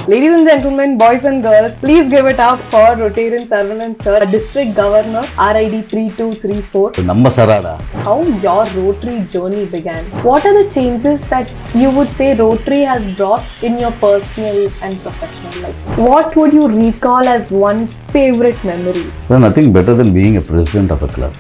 Ladies and gentlemen, boys and girls, please give it up for Rotary Saravanan sir, District Governor, RID.PP.Khyati. Namma Sara. How your Rotary journey began? What are the changes that you would say Rotary has brought in your personal and professional life? What would you recall as one favorite memory? Well, nothing better than being a president of a club.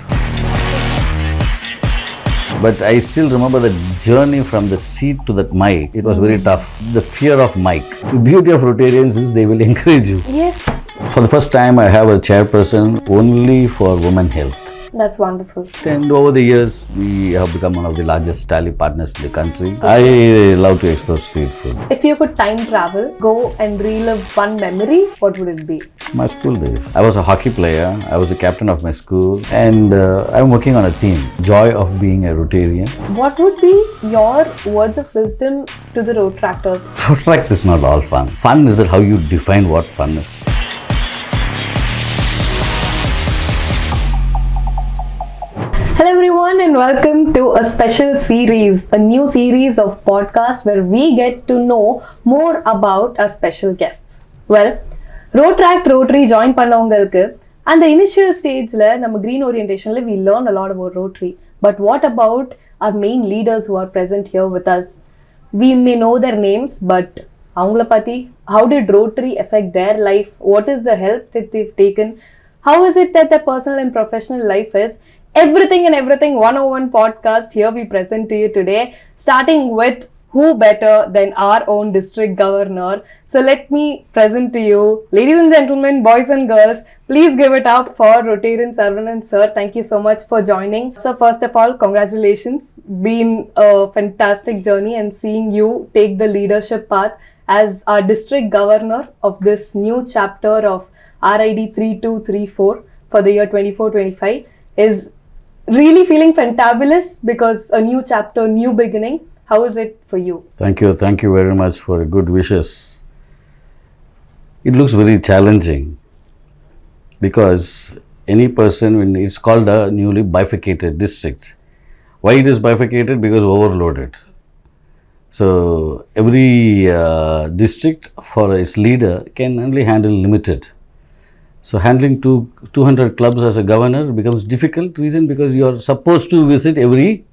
But I still remember the journey from the seat to that mic. It was very tough. The fear of mic. The beauty of Rotarians is they will encourage you. Yes. For the first time, I have a chairperson only for women health. That's wonderful. And over the years, we have become one of the largest tally partners in the country. I love to explore street food. If you could time travel, go and relive one memory, what would it be? My school days. I was a hockey player. I was the captain of my school. And I'm working on a theme, joy of being a Rotarian. What would be your words of wisdom to the Rotaractors? Rotaract is not all fun. Fun is how you define what fun is. Hello everyone and welcome to a special series, a new series of podcasts where we get to know more about our special guests. Well, Rotaract Rotary join பண்ணவங்களுக்கு அந்த initial stageல நம்ம green orientationல we learn a lot about Rotary. But what about our main leaders who are present here with us? We may know their names, but அவங்கள பத்தி, how did Rotary affect their life? What is the help that they've taken? How is it that their personal and professional life is? Everything 101 podcast here we present to you today, starting with who better than our own district governor. So let me present to you, ladies and gentlemen, boys and girls, please give it up for Rotary Saravanan sir. Thank you so much for joining. So first of all, congratulations. Been a fantastic journey and seeing you take the leadership path as our district governor of this new chapter of RID.PP.Khyati for the year 24-25 is really feeling fantabulous because a new chapter, new beginning. How is it for you? Thank you very much for good wishes. It looks very challenging because any person, when it's called a newly bifurcated district. Why it is bifurcated? Because overloaded. So every district for its leader can only handle limited. So handling 200 clubs as a governor becomes difficult. Reason because you are supposed to visit every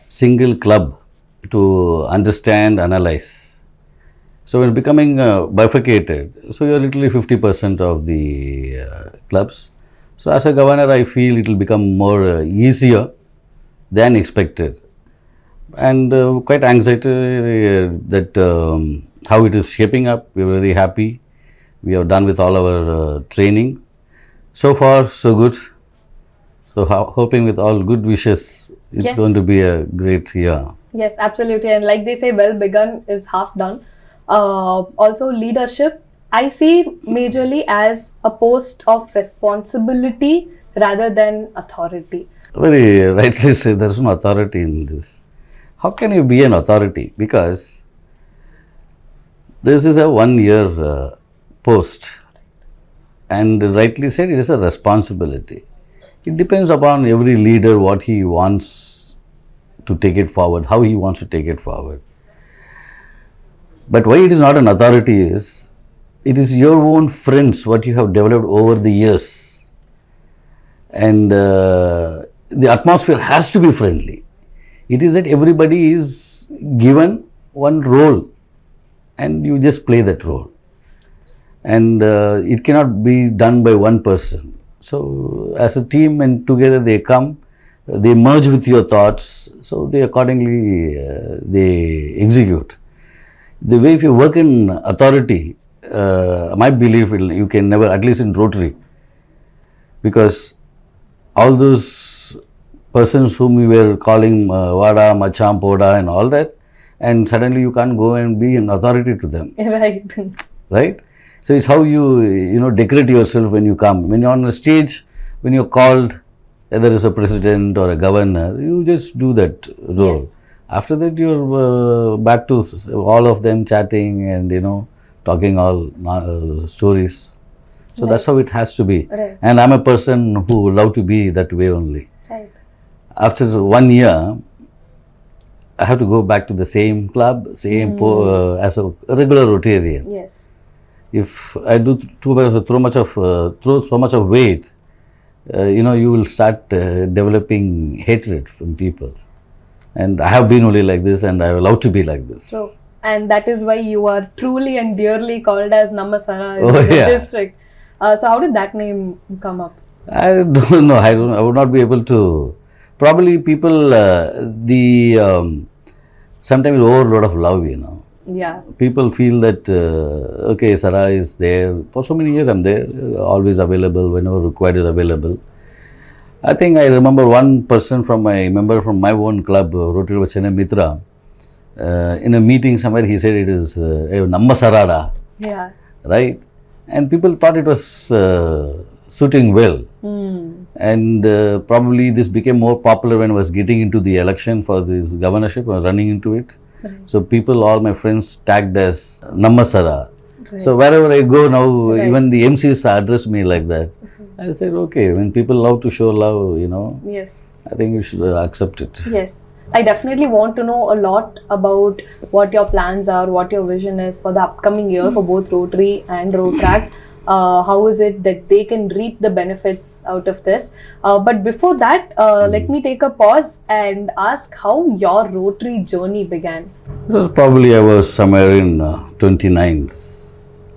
single club to understand, analyze. So when becoming bifurcated, so you are literally 50% of the clubs. So as a governor, I feel it will become more easier than expected. And quite anxiety that how it is shaping up. We are very happy. We are done with all our training. So far, so good. So hoping with all good wishes, it's going to be a great year. Yes, absolutely. And like they say, well begun is half done. Also, leadership, I see majorly as a post of responsibility rather than authority. Very rightly said, there is no authority in this. How can you be an authority? Because this is a 1 year post, and rightly said, it is a responsibility. It depends upon every leader what he wants to take it forward, how he wants to take it forward. But why it is not an authority is, it is your own friends what you have developed over the years, and the atmosphere has to be friendly. It is that everybody is given one role and you just play that role. And it cannot be done by one person. So as a team and together they come, they merge with your thoughts, so they accordingly they execute. The way if you work in authority, my belief you can never, at least in Rotary, because all those persons whom we were calling Vada, Macham, Poda and all that, and suddenly you can't go and be an authority to them. Right. Right? So it's how you decorate yourself when you come. When you're on a stage, when you're called, whether it's a president or a governor, you just do that role. Yes. After that, you're back to all of them chatting and talking all stories. So that's how it has to be. Right. And I'm a person who would love to be that way only. Right. After 1 year, I have to go back to the same club, same as a regular Rotarian. Yes. If I do throw so much of weight, you will start developing hatred from people. And I have been only like this, and I will love to be like this. So, and that is why you are truly and dearly called as Namma Sara in Oh, the yeah. district. So how did that name come up? I don't know. I would not be able to. Probably people, sometimes overload of love, Yeah. People feel that, okay, Sara is there. For so many years I'm there, always available, whenever required is available. I think I remember one person member from my own club, Rotary Journey Mitra, in a meeting somewhere he said it is Namma Sara, Yeah. right? And people thought it was suiting well. And probably this became more popular when I was getting into the election for this governorship, I was running into it. Right. So people, all my friends tagged as Namma Sara. Right. So wherever I go now, Right. even the MCs address me like that. I said, okay, when people love to show love, Yes. I think you should accept it. Yes. I definitely want to know a lot about what your plans are, what your vision is for the upcoming year for both Rotary and Rotaract. How is it that they can reap the benefits out of this? But before that, let me take a pause and ask how your Rotary journey began. It was probably, I was somewhere in 29s.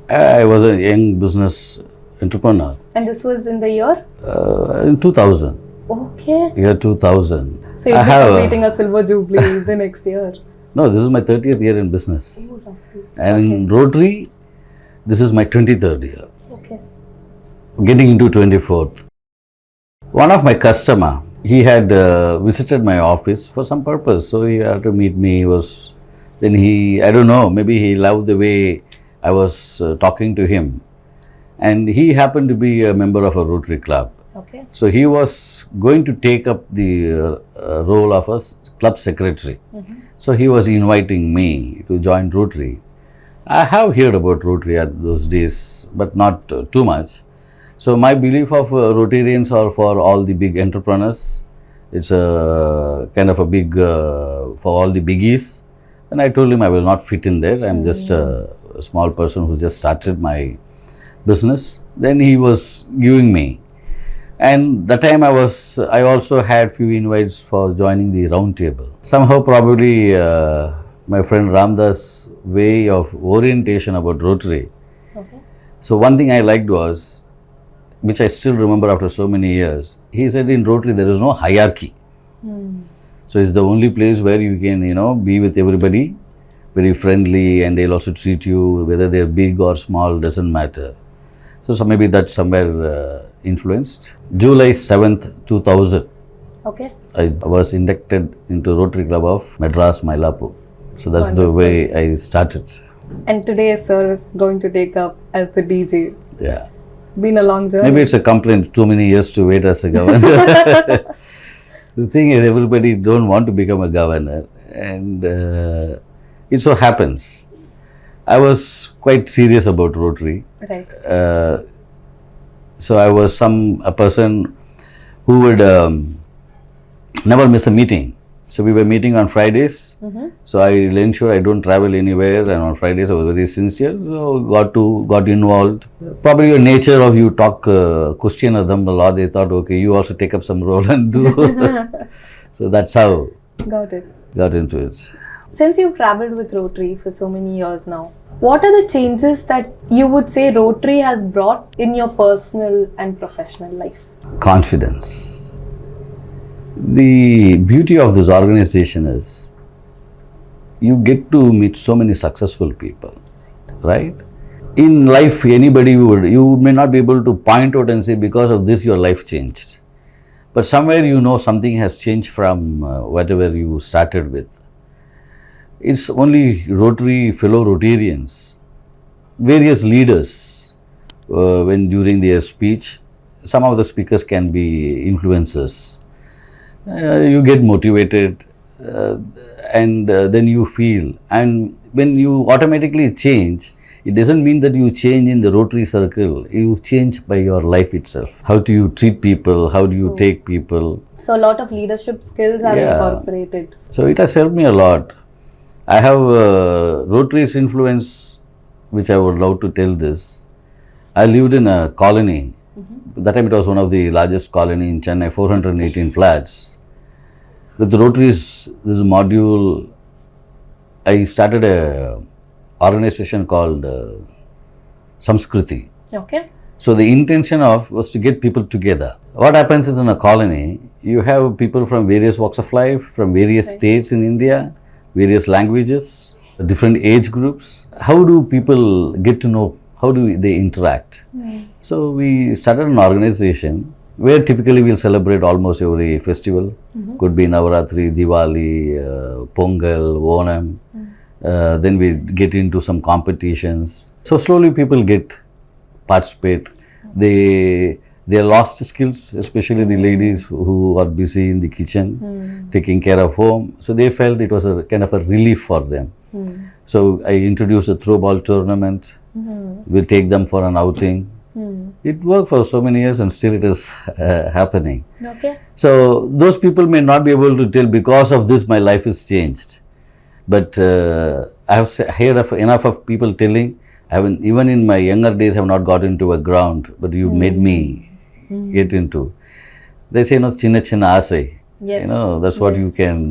I was a young business entrepreneur And this was in the year? in 2000. Okay. Year 2000. So you'll be completing a silver jubilee the next year. No, this is my 30th year in business. Oh, lovely. And in Rotary, this is my 23rd year. Okay. Getting into 24th. One of my customer, he had visited my office for some purpose, so he had to meet me. I don't know, maybe he loved the way I was talking to him. And he happened to be a member of a Rotary club. Okay. So he was going to take up the role of a club secretary. So he was inviting me to join Rotary. I have heard about Rotary at those days, but not too much. So my belief of Rotarians are for all the big entrepreneurs. It's a kind of a big, for all the biggies. And I told him I will not fit in there. I'm just a small person who just started my business. Then he was giving me. And that time I also had few invites for joining the round table. Somehow probably my friend Ramdas' way of orientation about Rotary. Okay. So one thing I liked was, which I still remember after so many years, he said in Rotary there is no hierarchy. So it's the only place where you can, be with everybody, very friendly, and they'll also treat you, whether they're big or small, doesn't matter. So maybe that's somewhere influenced. July 7th, 2000, Okay. I was inducted into Rotary Club of Madras, Mylapore. So that's the way I started. And today, sir is going to take up as the DJ. Yeah. Been a long journey. Maybe it's a complaint, too many years to wait as a governor. The thing is, everybody don't want to become a governor, and it so happens. I was quite serious about Rotary. Right. So I was a person who would never miss a meeting. So we were meeting on Fridays. So I'll ensure I don't travel anywhere, and on Fridays I was very sincere. So got involved. Probably your nature of you talk question them a lot. They thought, okay, you also take up some role and do. So that's how Got it. got into it. Since you've traveled with Rotary for so many years now, what are the changes that you would say Rotary has brought in your personal and professional life? Confidence. The beauty of this organization is you get to meet so many successful people, right? In life, you may not be able to point out and say, because of this your life changed. But somewhere something has changed from whatever you started with. It's only Rotary fellow Rotarians, various leaders, when during their speech, some of the speakers can be influencers. You get motivated and then you feel, and when you automatically change, it doesn't mean that you change in the Rotary circle, you change by your life itself. How do you treat people, how do you take people? So a lot of leadership skills are incorporated. So it has helped me a lot. I have Rotary's influence which I would love to tell this. I lived in a colony. That time it was one of the largest colony in Chennai, 418 flats. With the Rotary's this module, I started a organization called Samskriti. Okay. So the intention was to get people together. What happens is in a colony, you have people from various walks of life, from various states in India, various languages, different age groups. How do people get to know? How do they interact? So we started an organization where typically we'll celebrate almost every festival. Could be Navaratri, Diwali, Pongal, Onam. Then we get into some competitions. So slowly people participate. They lost skills, especially the ladies who are busy in the kitchen, taking care of home. So they felt it was a kind of a relief for them. So I introduced a throw ball tournament. We take them for an outing. It worked for so many years and still it is happening. Okay. So those people may not be able to tell because of this my life is changed. But I have heard enough of people telling, even in my younger days I have not got into a ground, but you made me get into. They say, chinna chinna asai. Yes. That's what you can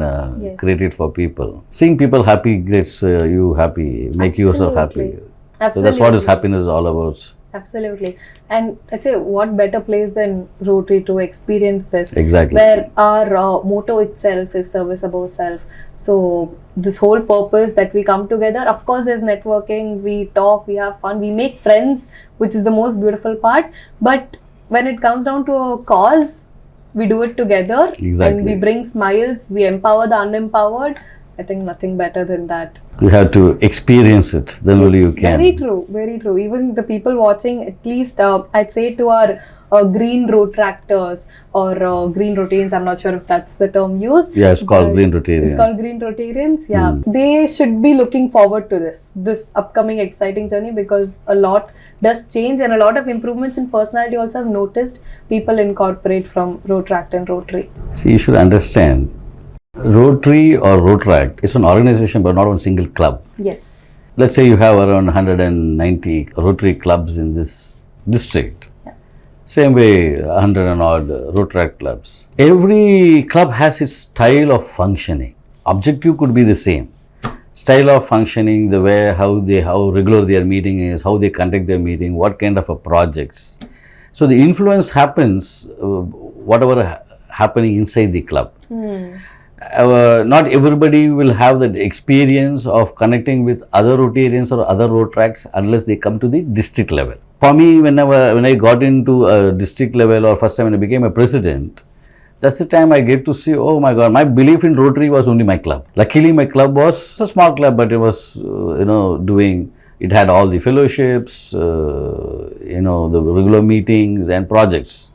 create it for people. Seeing people happy gets you happy, make yourself happy. Absolutely. So that's what is happiness is all about. Absolutely. And I'd say what better place than Rotary to experience this. Exactly. Where our motto itself is service above self. So this whole purpose that we come together, of course there's networking, we talk, we have fun, we make friends, which is the most beautiful part. But when it comes down to a cause, we do it together. Exactly. And we bring smiles, we empower the unempowered. I think nothing better than that. You have to experience it, then only you can. Very true, very true. Even the people watching, at least I'd say to our green Rotaractors or green Rotarians, I'm not sure if that's the term used. Yeah, it's called green Rotarians. It's called green Rotarians, yeah. They should be looking forward to this upcoming exciting journey, because a lot does change and a lot of improvements in personality also I've noticed people incorporate from Rotaract and Rotary. See, you should understand, Rotary or Rotaract is an organization but not one single club. Yes. Let's say you have around 190 Rotary clubs in this district. Yeah. Same way, 100 and odd Rotaract clubs. Every club has its style of functioning. Objective could be the same. Style of functioning, the way, how regular their meeting is, how they conduct their meeting, what kind of a projects. So the influence happens, whatever happening inside the club. Not everybody will have the experience of connecting with other Rotarians or other Rotaracts unless they come to the district level. For me, when I got into a district level or first time when I became a president, that's the time I get to see, oh my God, my belief in Rotary was only my club. Luckily, my club was a small club, but it was, it had all the fellowships, the regular meetings and projects.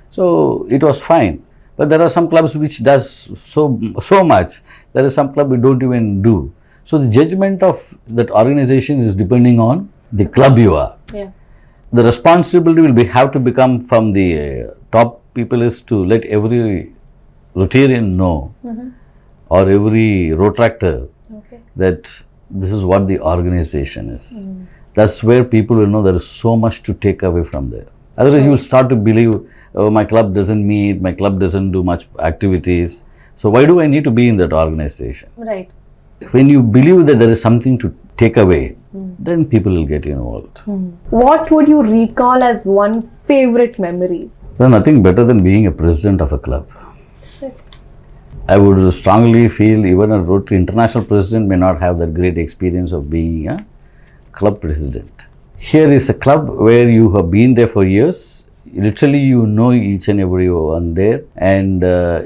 So it was fine. But there are some clubs which does so much. There is some club we don't even do. So the judgment of that organization is depending on the club you are. Yeah. The responsibility will have to become from the top people is to let every Rotarian know or every Rotaractor that this is what the organization is. That's where people will know there is so much to take away from there. Otherwise, you will start to believe, oh, my club doesn't meet, my club doesn't do much activities. So why do I need to be in that organization? Right. When you believe that there is something to take away, then people will get involved. What would you recall as one favorite memory? There's nothing better than being a president of a club. I would strongly feel even a Rotary international president may not have that great experience of being a club president. Here is a club where you have been there for years. Literally, you know each and every one there, and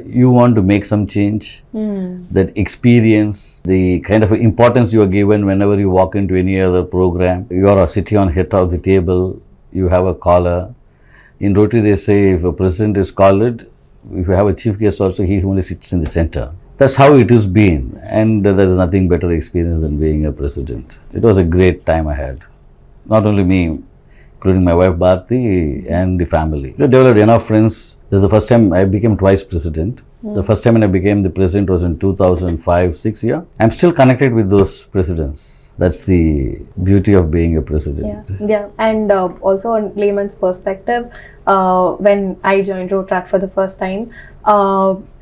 you want to make some change. That experience, the kind of importance you are given whenever you walk into any other program. You are sitting on head of the table, you have a caller. In Rotary, they say if a president is called, if you have a chief guest also, he only sits in the center. That's how it has been, and there is nothing better experience than being a president. It was a great time I had. Not only me, including my wife Bharti and the family. We developed enough friends. This is the first time I became twice president. The first time when I became the president was in 2005-06 year. I'm still connected with those presidents. That's the beauty of being a president. Yeah. And also on layman's perspective, when I joined Rotaract for the first time,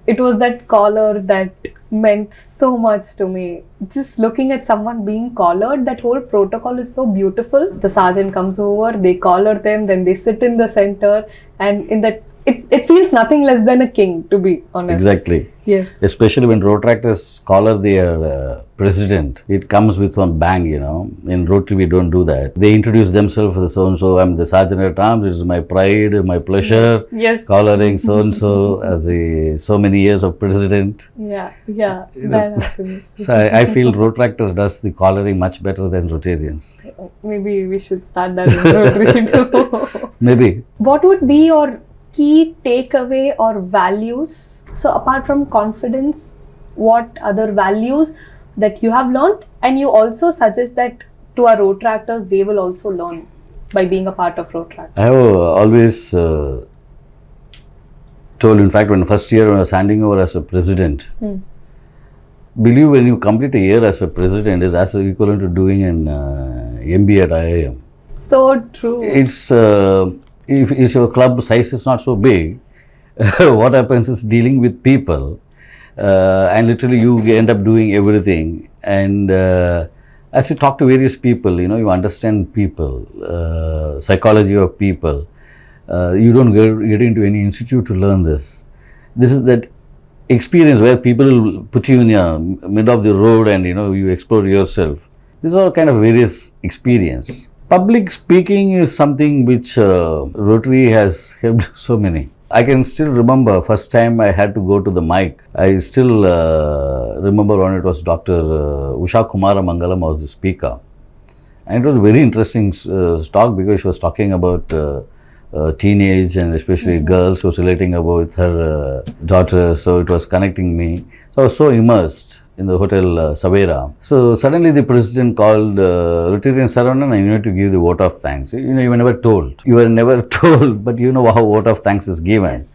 it was that collar that meant so much to me. Just looking at someone being collared, that whole protocol is so beautiful. The sergeant comes over, they collar them, then they sit in the center, and in that it feels nothing less than a king, to be honest. Exactly. Yes. Especially when Rotaractors collar their president, it comes with one bang, you know. In Rotary, we don't do that. They introduce themselves as so-and-so. I'm the Sergeant at Arms. It is my pride, my pleasure. Yes. Collaring so-and-so as so many years of president. Yeah. That happens. So I feel Rotaractor does the collaring much better than Rotarians. Maybe we should start that in Rotary too. Maybe. What would be your key takeaway or values? So apart from confidence, what other values that you have learned, and you also suggest that to our Rotaractors they will also learn by being a part of Rotaract? I have always told, in fact, when first year when I was handing over as a president, believe when you complete a year as a president is as equivalent to doing an MBA at IIM. So true. It's if your club size is not so big, what happens is dealing with people, and literally you end up doing everything. And as you talk to various people, you know, you understand people, psychology of people. You don't get into any institute to learn this. This is that experience where people will put you in the middle of the road and, you know, you explore yourself. These are kind of various experience. Public speaking is something which Rotary has helped so many. I can still remember first time I had to go to the mic. I still remember when it was Dr. Usha Kumara Mangalam was the speaker. And it was a very interesting talk because she was talking about teenage and especially girls. She was relating about her daughter. So it was connecting me. So I was so immersed in the hotel Savera. So suddenly the president called Rtr. Saravanan, I need to give the vote of thanks. You know, you were never told. You were never told, but you know how vote of thanks is given. Yes.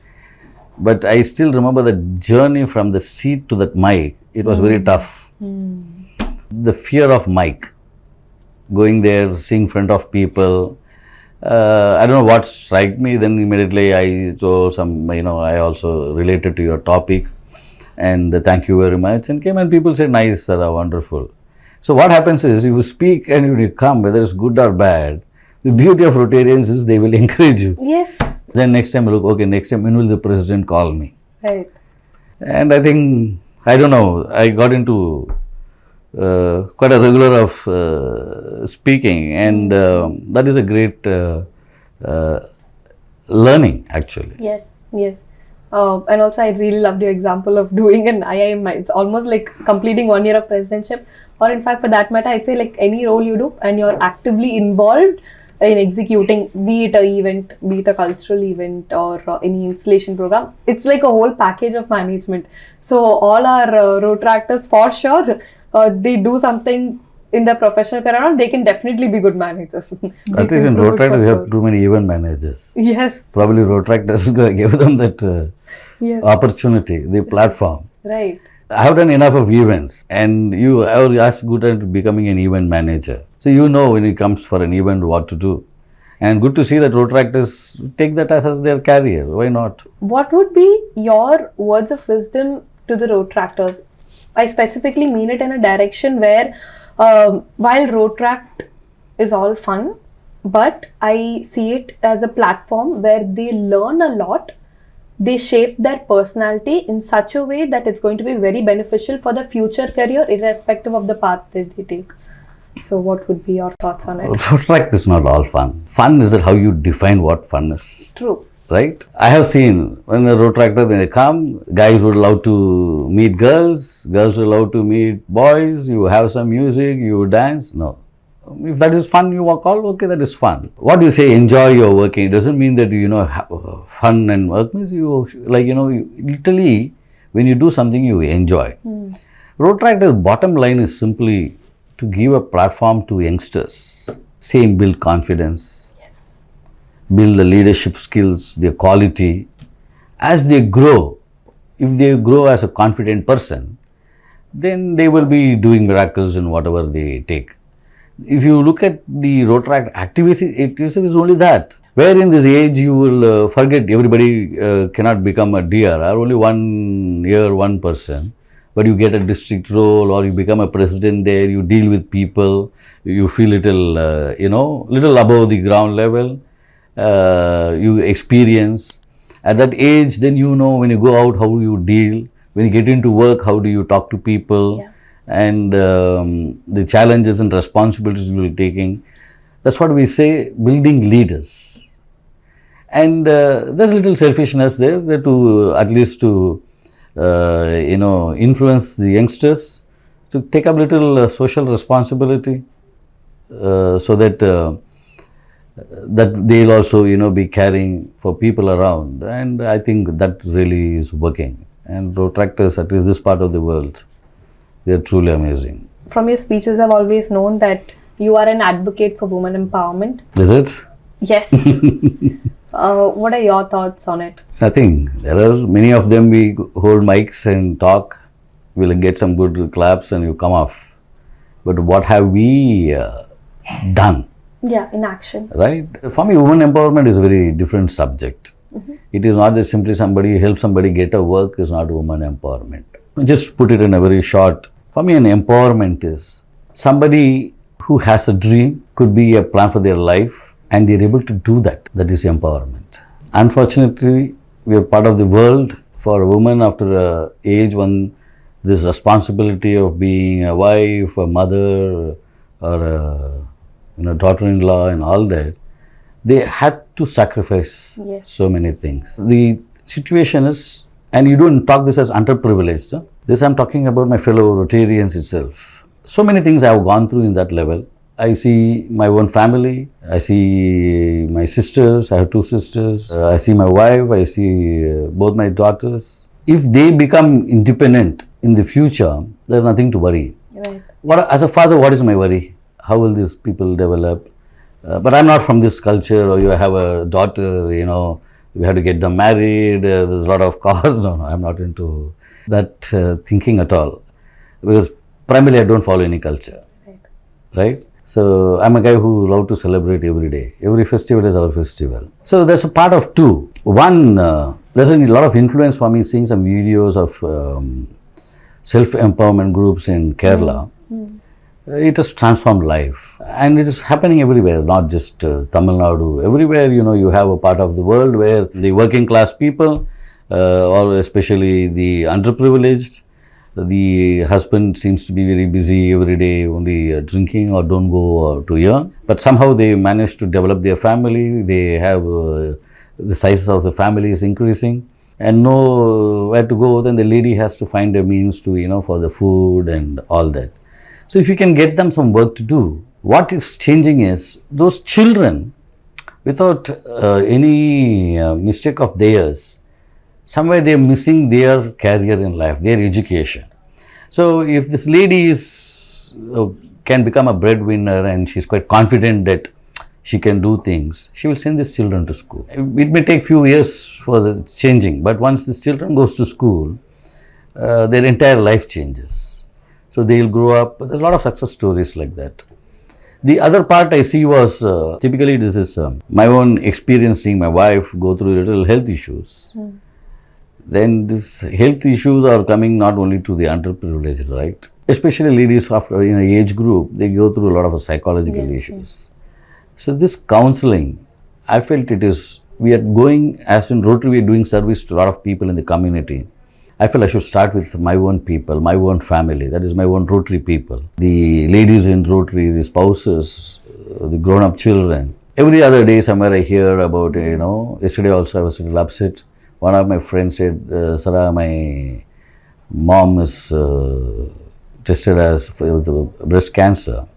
But I still remember the journey from the seat to that mic. It was very tough. The fear of mic. Going there, seeing front of people. I don't know what struck me. Then immediately I told some, you know, I also related to your topic. And thank you very much, and came and people said, nice, Sara, wonderful. So what happens is you speak and when you come, whether it's good or bad, the beauty of Rotarians is they will encourage you. Yes. Then next time look, okay, next time when will the president call me? Right. And I think, I don't know, I got into quite a regular of speaking, and that is a great learning actually. Yes. And also I really loved your example of doing an IIM. It's almost like completing 1 year of presidentship, or in fact for that matter I'd say like any role you do and you're actively involved in executing, be it a event, be it a cultural event or any installation program. It's like a whole package of management. So all our Rotaractors for sure, they do something in their professional career, they can definitely be good managers. At least in Rotaract we have too many event managers. Yes. Probably Rotaractors give them that opportunity, the platform. Right. I have done enough of events, and you are as good at becoming an event manager. So you know when it comes for an event what to do. And good to see that Rotaractors take that as their career. Why not? What would be your words of wisdom to the Rotaractors? I specifically mean it in a direction where while Rotaract is all fun, but I see it as a platform where they learn a lot. They shape their personality in such a way that it's going to be very beneficial for the future career, irrespective of the path that they take. So what would be your thoughts on it? Rotaract is not all fun. Fun is that how you define what fun is. True. Right? I have seen when a Rotaractor, when they come, guys would love to meet girls, girls would love to meet boys, you have some music, you dance. No. If that is fun, you call, okay, that is fun. What do you say, enjoy your working? It doesn't mean that, you know, have fun and work means you, like, you know, literally, when you do something, you enjoy. Rotaractor's bottom line is simply to give a platform to youngsters. Same, build confidence, build the leadership skills, their quality. As they grow, if they grow as a confident person, then they will be doing miracles in whatever they take. If you look at the Rotaract activism, it is only that. Where in this age you will forget everybody cannot become a DRR, only 1 year, one person. But you get a district role or you become a president there, you deal with people, you feel little above the ground level, you experience. At that age, then you know when you go out how you deal, when you get into work, how do you talk to people, and the challenges and responsibilities you will be taking. That's what we say, building leaders. And there's a little selfishness there to at least to influence the youngsters to take up little social responsibility, so that they'll also be caring for people around. And I think that really is working. And Rotaractors, at least this part of the world, they're truly amazing. From your speeches, I've always known that you are an advocate for women empowerment. Is it? Yes. What are your thoughts on it? Nothing. There are many of them. We hold mics and talk. We'll get some good claps and you come off. But what have we done? Yeah, in action. Right? For me, women empowerment is a very different subject. It is not that simply somebody help somebody get a work is not women empowerment. Just put it in a very short. For me, an empowerment is somebody who has a dream, could be a plan for their life, and they're able to do that. That is empowerment. Unfortunately, we are part of the world. For a woman after a age when this responsibility of being a wife, a mother, or a daughter-in-law and all that, they had to sacrifice so many things. The situation is, and you don't talk this as underprivileged. Huh? This I'm talking about my fellow Rotarians itself. So many things I have gone through in that level. I see my own family, I see my sisters, I have 2 sisters, I see my wife, I see both my daughters. If they become independent in the future, there's nothing to worry. Right. As a father, what is my worry? How will these people develop? But I'm not from this culture, or you have a daughter, you have to get them married, there's a lot of costs. No, I'm not into that thinking at all. Because primarily I don't follow any culture. Right? So I'm a guy who loves to celebrate every day. Every festival is our festival. So there's a part of 2. One, there's a lot of influence for me seeing some videos of self-empowerment groups in Kerala. It has transformed life. And it is happening everywhere, not just Tamil Nadu. Everywhere, you have a part of the world where the working class people, or especially the underprivileged, the husband seems to be very busy every day, only drinking or don't go to earn. But somehow they manage to develop their family. They have the size of the family is increasing and know where to go. Then the lady has to find a means to, for the food and all that. So if you can get them some work to do, what is changing is those children, without any mistake of theirs, somewhere they are missing their career in life, their education. So if this lady can become a breadwinner and she's quite confident that she can do things, she will send these children to school. It may take few years for the changing, but once these children goes to school, their entire life changes. So they will grow up. There's a lot of success stories like that. The other part I see was, typically this is my own experience seeing my wife go through little health issues. Then these health issues are coming not only to the underprivileged, right? Especially ladies after in an age group, they go through a lot of psychological issues. So this counseling, I felt we are going, as in Rotary, we are doing service to a lot of people in the community. I felt I should start with my own people, my own family, that is my own Rotary people. The ladies in Rotary, the spouses, the grown-up children. Every other day somewhere I hear about, yesterday also I was a little upset. One of my friends said, Sara, my mom is tested as with breast cancer.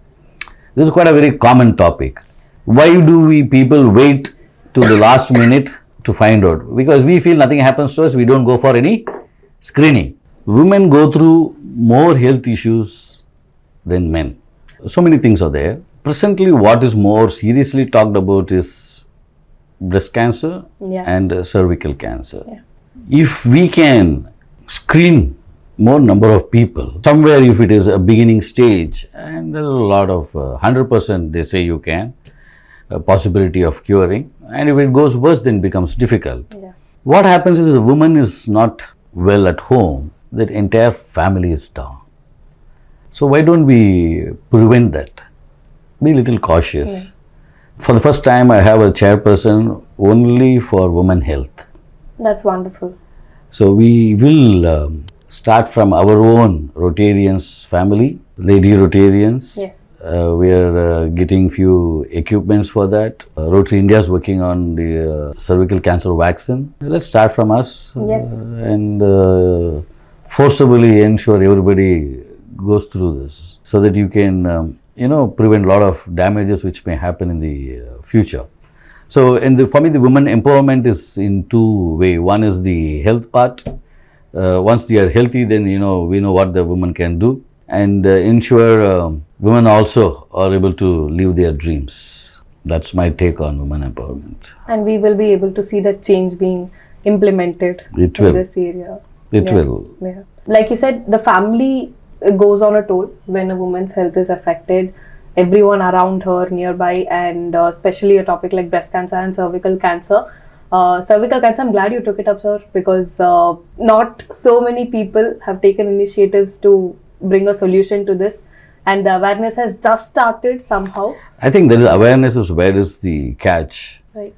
This is quite a very common topic. Why do we people wait to the last minute to find out? Because we feel nothing happens to us, we don't go for any screening. Women go through more health issues than men. So many things are there. Presently, what is more seriously talked about is breast cancer and cervical cancer. If we can screen more number of people. Somewhere if it is a beginning stage, and there's a lot of 100% they say you can, a possibility of curing, and if it goes worse then it becomes difficult. Yeah. What happens is the woman is not well at home, that entire family is down. So why don't we prevent that? Be a little cautious. Yeah. For the first time I have a chairperson only for women health. That's wonderful. So we will start from our own Rotarians family, lady Rotarians. Yes. We are getting few equipments for that. Rotary India is working on the cervical cancer vaccine. Let's start from us. Yes. And forcibly ensure everybody goes through this so that you can, prevent a lot of damages which may happen in the future. So, for me, the women empowerment is in two ways. One is the health part. Once they are healthy, then we know what the woman can do, and ensure women also are able to live their dreams. That's my take on women empowerment. And we will be able to see that change being implemented It in will. this area. It will. Yeah. Like you said, the family goes on a toll when a woman's health is affected. Everyone around her, nearby, and especially a topic like breast cancer and cervical cancer. Cervical cancer, I'm glad you took it up, sir, because not so many people have taken initiatives to bring a solution to this, and the awareness has just started somehow. I think there is awareness is where is the catch. Right.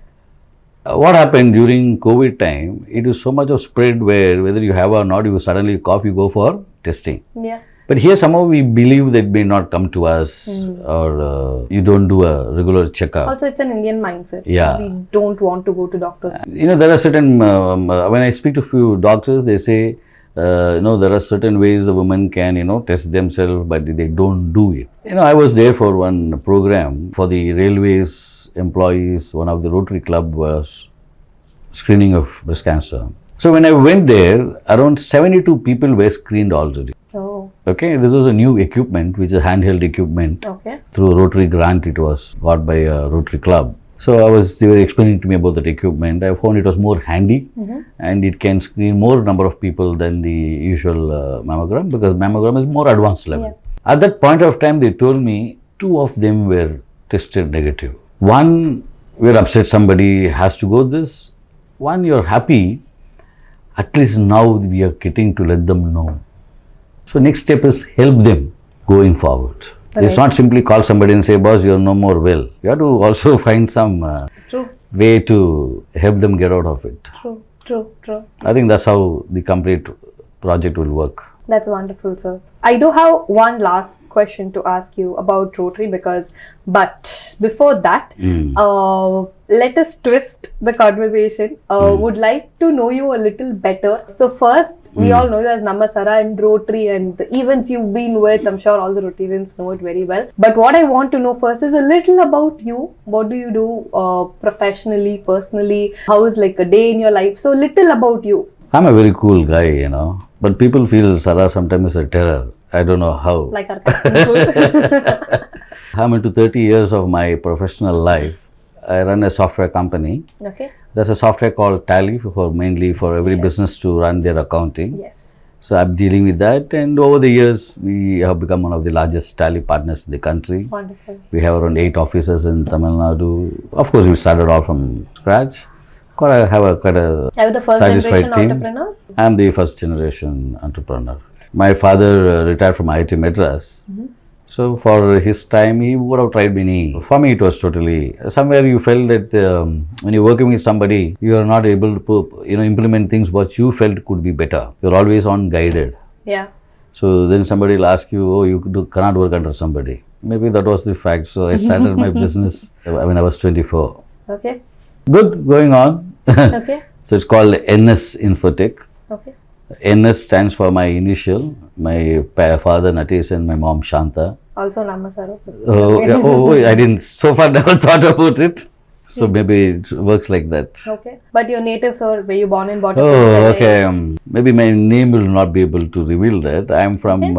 What happened during COVID time, it is so much of spread where whether you have or not, you suddenly cough, you go for testing. Yeah. But here somehow we believe that may not come to us, or you don't do a regular checkup. Also, it's an Indian mindset. Yeah. We don't want to go to doctors. There are certain, when I speak to few doctors, they say, there are certain ways a woman can, test themselves, but they don't do it. I was there for one program for the railways employees. One of the Rotary Club was screening of breast cancer. So when I went there, around 72 people were screened already. Oh, Okay, this was a new equipment, which is handheld equipment. okay. Through a Rotary grant, it was got by a Rotary Club. So they were explaining to me about that equipment. I found it was more handy, and it can screen more number of people than the usual mammogram, because mammogram is more advanced level. Yeah. At that point of time, they told me 2 of them were tested negative. One, we're upset somebody has to go this. One, you're happy. At least now we are getting to let them know. So next step is help them going forward. Right. It's not simply call somebody and say, boss, you're no more well. You have to also find some True. way to help them get out of it. True. I think that's how the complete project will work. That's wonderful, sir. I do have one last question to ask you about Rotary, but before that, let us twist the conversation. Would like to know you a little better. So first, we all know you as Namma, Sara, and Rotary, and the events you've been with. I'm sure all the Rotarians know it very well. But what I want to know first is a little about you. What do you do professionally, personally? How is like a day in your life? So little about you. I'm a very cool guy, but people feel Sara sometimes is a terror. I don't know how. Like our captain. I'm into 30 years of my professional life. I run a software company. Okay. There's a software called Tally mainly for every business to run their accounting. Yes. So I'm dealing with that, and over the years we have become one of the largest Tally partners in the country. Wonderful. We have around 8 offices in Tamil Nadu. Of course, we started all from scratch. I have quite a Are you the first satisfied generation team. entrepreneur? I'm the first generation entrepreneur. My father retired from IIT Madras. So for his time, he would have tried many. For me, it was totally, somewhere you felt that when you're working with somebody, you are not able to implement things what you felt could be better. You're always on guided. Yeah. So then somebody will ask you, oh, you cannot work under somebody. Maybe that was the fact. So I started my business when I was 24. Okay. Good, going on. Okay. So it's called NS Infotech. Okay. NS stands for my initial, my father Natesh and my mom Shanta. Also Namma, Sara. I didn't, so far never thought about it. So maybe it works like that. Okay. But your native, sir, where you born and brought up in Oh, Chennai? okay. Maybe my name will not be able to reveal that. I am from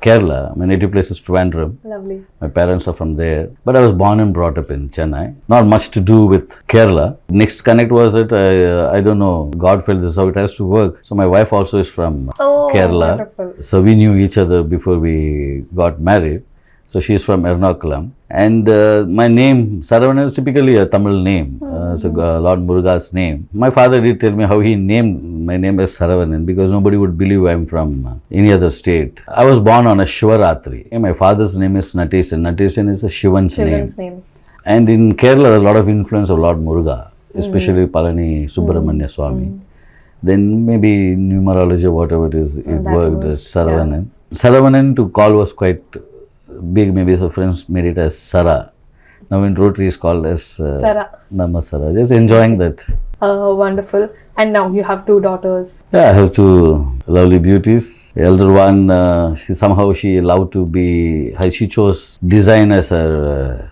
Kerala. My native place is Trivandrum. Lovely. My parents are from there. But I was born and brought up in Chennai. Not much to do with Kerala. Next connect was that I don't know, God felt this is how it has to work. So my wife also is from Kerala. Wonderful. So we knew each other before we got married. So she is from Ernakulam. And my name, Saravanan, is typically a Tamil name. So Lord Muruga's name. My father did tell me how he named my name as Saravanan because nobody would believe I'm from any other state. I was born on a Shivaratri. And my father's name is Natesan. Natesan is a Shivan's name. And in Kerala, there's a lot of influence of Lord Muruga, especially Palani Subramanya Swami. Then maybe numerology or whatever it is, it worked as Saravanan. Saravanan to call was quite big, maybe the friends made it as Sara. Now in Rotary is called as Sara. Namma Sara. Just enjoying that. Wonderful. And now you have 2 daughters. Yeah, I have 2 lovely beauties. The elder one, she loved to be, she chose design as her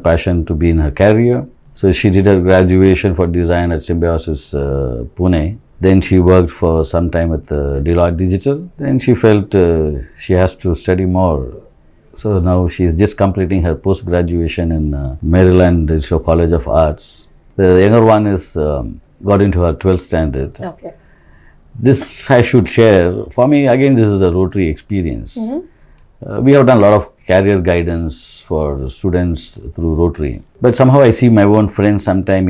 passion to be in her career. So she did her graduation for design at Symbiosis Pune. Then she worked for some time at Deloitte Digital. Then she felt she has to study more. So now she is just completing her post-graduation in Maryland Digital College of Arts. The younger one is got into her 12th standard. Okay. This I should share. For me, again, this is a Rotary experience. We have done a lot of career guidance for students through Rotary. But somehow I see my own friends sometime,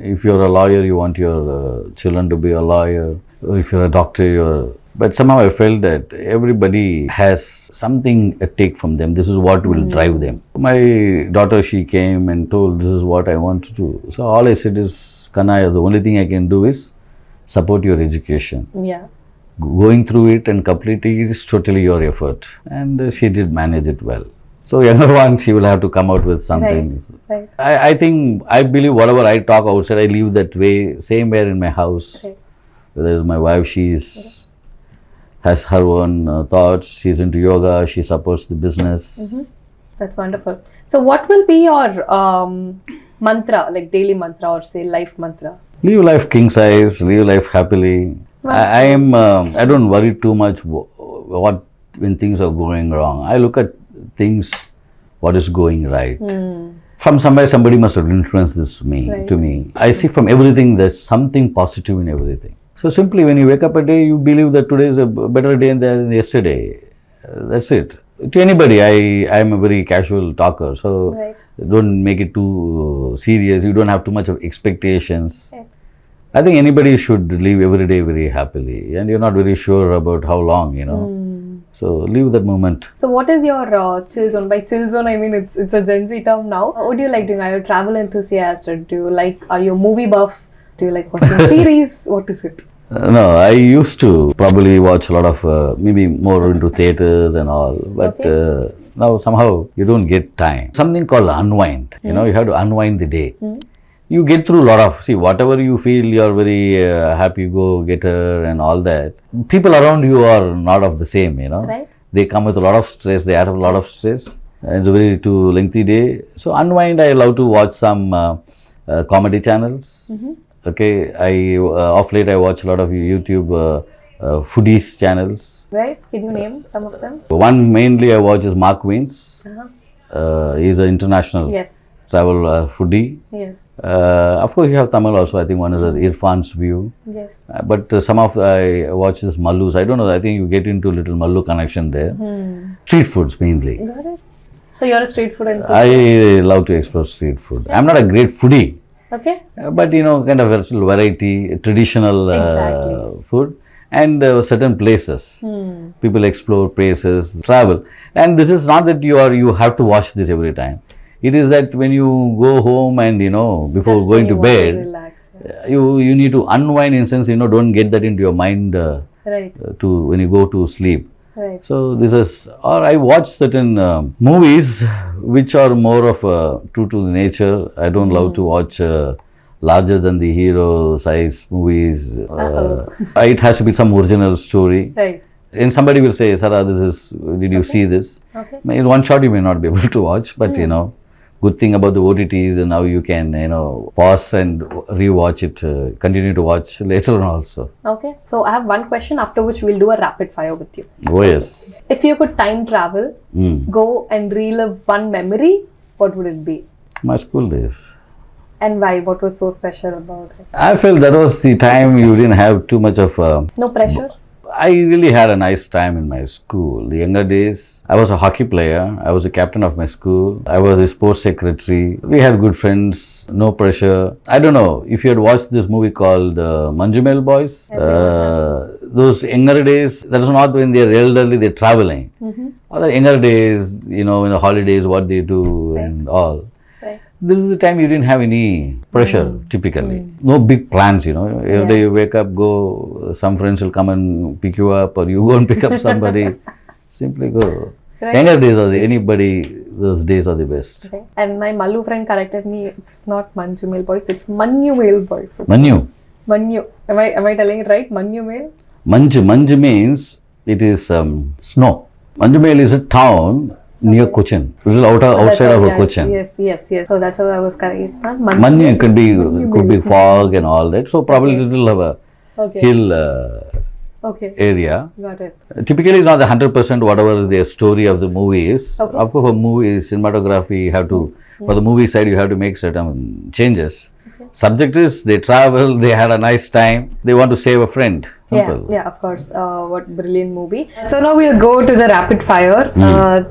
if you're a lawyer, you want your children to be a lawyer. Or if you're a doctor, But somehow I felt that everybody has something to take from them. This is what will drive them. My daughter, she came and told, this is what I want to do. So all I said is, Kanaya, the only thing I can do is support your education. Yeah. Going through it and completing it is totally your effort. And she did manage it well. So younger one, she will have to come out with something. Right. I believe whatever I talk outside, I live that way, same way in my house. Right. Whether it's my wife, has her own thoughts, she's into yoga, she supports the business. That's wonderful. So what will be your mantra, like daily mantra or say life mantra? Live life king size, live life happily. I don't worry too much when things are going wrong. I look at things, what is going right. From somewhere, somebody must have influenced this to me. I see from everything, there's something positive in everything. So simply when you wake up a day, you believe that today is a better day than yesterday. That's it. To anybody, I am a very casual talker, so don't make it too serious. You don't have too much of expectations. I think anybody should live every day very happily, and you're not very sure about how long, So live that moment. So what is your chill zone? By chill zone, I mean it's a Gen Z term now. What do you like doing? Are you a travel enthusiast, or are you a movie buff? Do you like watching series? What is it? No, I used to probably watch a lot of, maybe more into theatres and all, but now somehow you don't get time. Something called Unwind, you have to unwind the day. You get through a lot of, whatever you feel you're very happy go-getter and all that. People around you are not of the same, Right. They come with a lot of stress, they have a lot of stress. It's a very too lengthy day. So Unwind, I love to watch some comedy channels. Okay, off late I watch a lot of YouTube foodies channels. Right, can you name some of them? One mainly I watch is Mark Wiens. He's an international travel foodie. Yes. Of course you have Tamil also, I think one is Irfan's View. Yes. But some of I watch this Mallus, I don't know, I think you get into a little Mallu connection there. Street foods mainly. Got it. So you're a street food enthusiast? I love to explore street food. I'm not a great foodie. Okay. But kind of a variety, traditional food and certain places. People explore places, travel. And this is not that you have to watch this every time. It is that when you go home and before going to bed, you need to unwind in sense, don't get that into your mind to when you go to sleep. Right. So this is, or I watch certain movies which are more of true to the nature. I don't love to watch larger than the hero size movies. It has to be some original story. Right. And somebody will say, Sara, did you see this? Okay. In one shot you may not be able to watch, but good thing about the OTTs, and now you can, pause and rewatch it, continue to watch later on also. Okay. So I have one question after which we'll do a rapid fire with you. Oh, yes. If you could time travel, go and relive one memory, what would it be? My school days. And why? What was so special about it? I felt that was the time you didn't have too much of No pressure? I really had a nice time in my school. The younger days, I was a hockey player. I was the captain of my school. I was the sports secretary. We had good friends, no pressure. I don't know if you had watched this movie called Manjumel Boys. Those younger days, that is not when they are elderly, they're traveling. Other younger days, in the holidays, what they do and all. This is the time you didn't have any pressure, typically. No big plans, Every day you wake up, go, some friends will come and pick you up, or you go and pick up somebody. Simply go. Right. Younger days those days are the best. Okay. And my Mallu friend corrected me, it's not Manjumel Boys, it's Manyumel Boys. Manju. Manju. Am I telling it right? Manyumel? Manju means it is snow. Manjumel is a town near Cochin. It is outside of Cochin. Yes. So that's how I was correct. It's not Manju could be fog and all that. So probably it will have a hill area. Got it. Typically, it's not the 100% whatever the story of the movie is. Okay. Of course, for movie cinematography, you have to for the movie side you have to make certain changes. Subject is they travel, they had a nice time, they want to save a friend. Simple. Yeah, of course. What brilliant movie. So now we'll go to the rapid fire.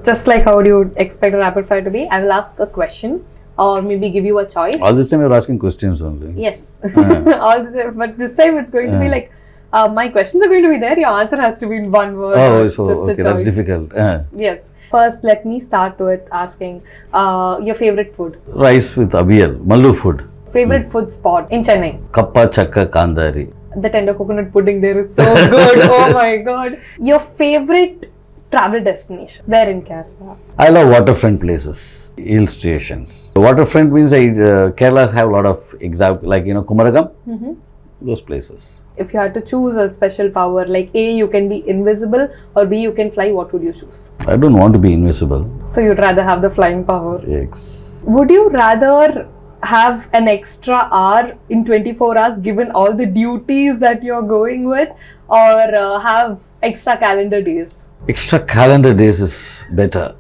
Just like how do you expect a rapid fire to be? I will ask a question or maybe give you a choice. All this time you're asking questions only. Yes. All this time, but this time it's going to be like, my questions are going to be there, your answer has to be in one word. Oh, so okay, that's difficult. Yes. First, let me start with asking your favorite food. Rice with avial, Mallu food. Favorite food spot in Chennai? Kappa Chakka Kandari. The tender coconut pudding there is so good. Oh my god. Your favorite travel destination? Where in Kerala? I love waterfront places, hill stations. Waterfront means Kerala have a lot of like Kumaragam, those places. If you had to choose a special power, like A, you can be invisible, or B, you can fly, what would you choose? I don't want to be invisible. So you'd rather have the flying power? Yes. Would you rather have an extra hour in 24 hours given all the duties that you're going with, or have extra calendar days? Extra calendar days is better.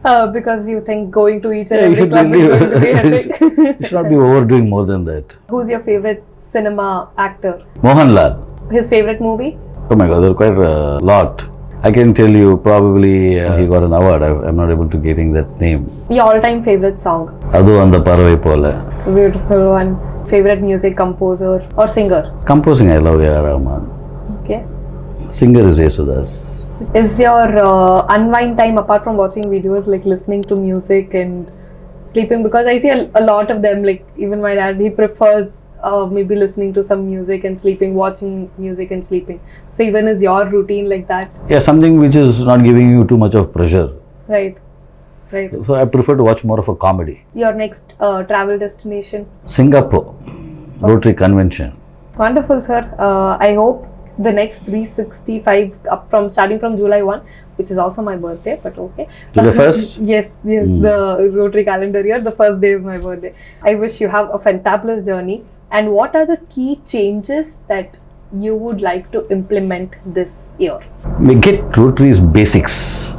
Because you think going to each and every club is going to be hectic. You should not be overdoing more than that. Who's your favorite cinema actor? Mohanlal. His favorite movie? Oh my god, there are quite a lot. I can tell you probably he got an award. I'm not able to getting that name. Your all-time favorite song? Adu and the Paravai Pole. It's a beautiful one. Favorite music composer or singer? Composing, I love A.R. Rahman. Okay. Singer is Yesudas. Is your unwind time, apart from watching videos, like listening to music and sleeping? Because I see a lot of them, like even my dad, he prefers maybe listening to some music and sleeping, watching music and sleeping. So even is your routine like that? Yeah, something which is not giving you too much of pressure. Right. So I prefer to watch more of a comedy. Your next travel destination? Singapore, Rotary Convention. Wonderful, sir. I hope the next 365 starting from July 1, which is also my birthday, but okay. July 1st? Yes, the Rotary calendar year, the first day is my birthday. I wish you have a fantabulous journey. And what are the key changes that you would like to implement this year? We get Rotary's basics.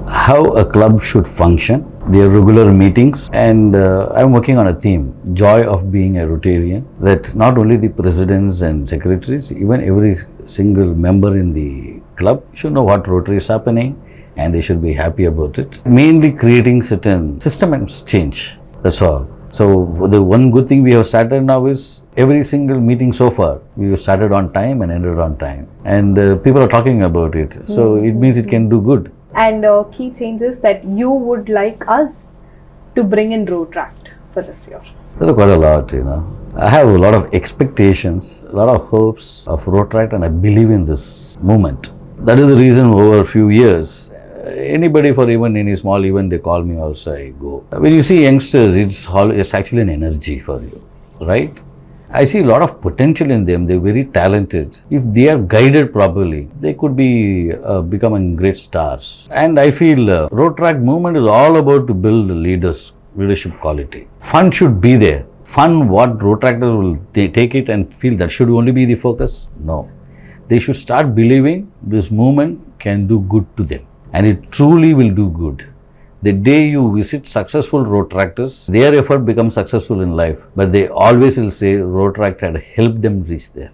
How a club should function, their regular meetings, and I'm working on a theme, joy of being a Rotarian, that not only the presidents and secretaries, even every single member in the club should know what Rotary is happening and they should be happy about it. Mainly creating certain systems change, that's all. So the one good thing we have started now is every single meeting so far, we have started on time and ended on time. And people are talking about it, so it means it can do good. And key changes that you would like us to bring in Rotaract for this year? There are quite a lot, I have a lot of expectations, a lot of hopes of Rotaract, and I believe in this movement. That is the reason over a few years, anybody for even any small event, they call me also, I go. When you see youngsters, it's actually an energy for you, right? I see a lot of potential in them. They're very talented. If they are guided properly, they could be becoming great stars. And I feel Rotaract movement is all about to build leaders leadership quality. Fun should be there. Fun, what Rotaractors will take it and feel that should only be the focus? No. They should start believing this movement can do good to them. And it truly will do good. The day you visit successful Rotaractors, their effort becomes successful in life. But they always will say Rotaract had helped them reach there.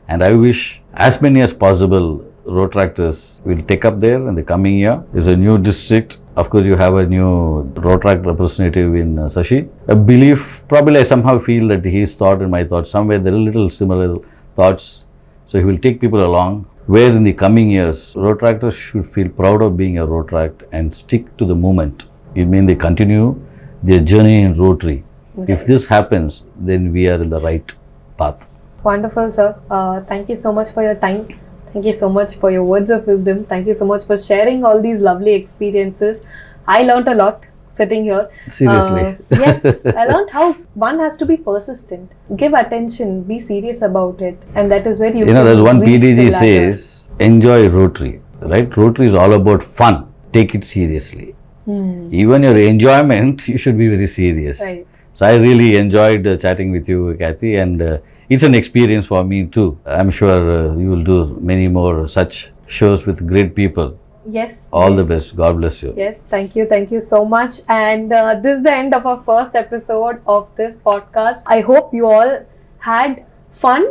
And I wish as many as possible Rotaractors will take up there in the coming year. It's a new district. Of course, you have a new Rotaract representative in Sashi. A belief, probably I somehow feel that his thought and my thought, somewhere there are little similar thoughts. So he will take people along. Where in the coming years, Rotaractors should feel proud of being a Rotaract and stick to the movement. It means they continue their journey in Rotary. Okay. If this happens, then we are in the right path. Wonderful, sir. Thank you so much for your time. Thank you so much for your words of wisdom. Thank you so much for sharing all these lovely experiences. I learned a lot sitting here. Seriously. Yes, I learned how one has to be persistent, give attention, be serious about it, and that is where you there's one PDG says, enjoy Rotary, right? Rotary is all about fun. Take it seriously. Even your enjoyment, you should be very serious. Right. So I really enjoyed chatting with you, Khyati, and it's an experience for me too. I'm sure you will do many more such shows with great people. Yes. All the best. God bless you. Yes, thank you. Thank you so much. And this is the end of our first episode of this podcast. I hope you all had fun.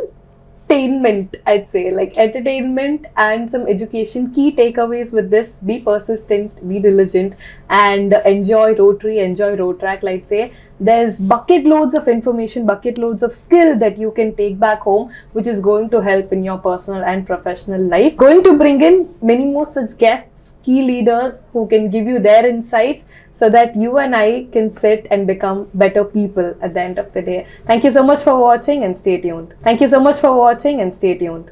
Entertainment, I'd say, like entertainment and some education. Key takeaways with this: be persistent, be diligent, and enjoy Rotary, enjoy Rotaract. I'd say there's bucket loads of information, bucket loads of skill that you can take back home, which is going to help in your personal and professional life. Going to bring in many more such guests, key leaders who can give you their insights, so that you and I can sit and become better people at the end of the day. Thank you so much for watching and stay tuned. Thank you so much for watching and stay tuned.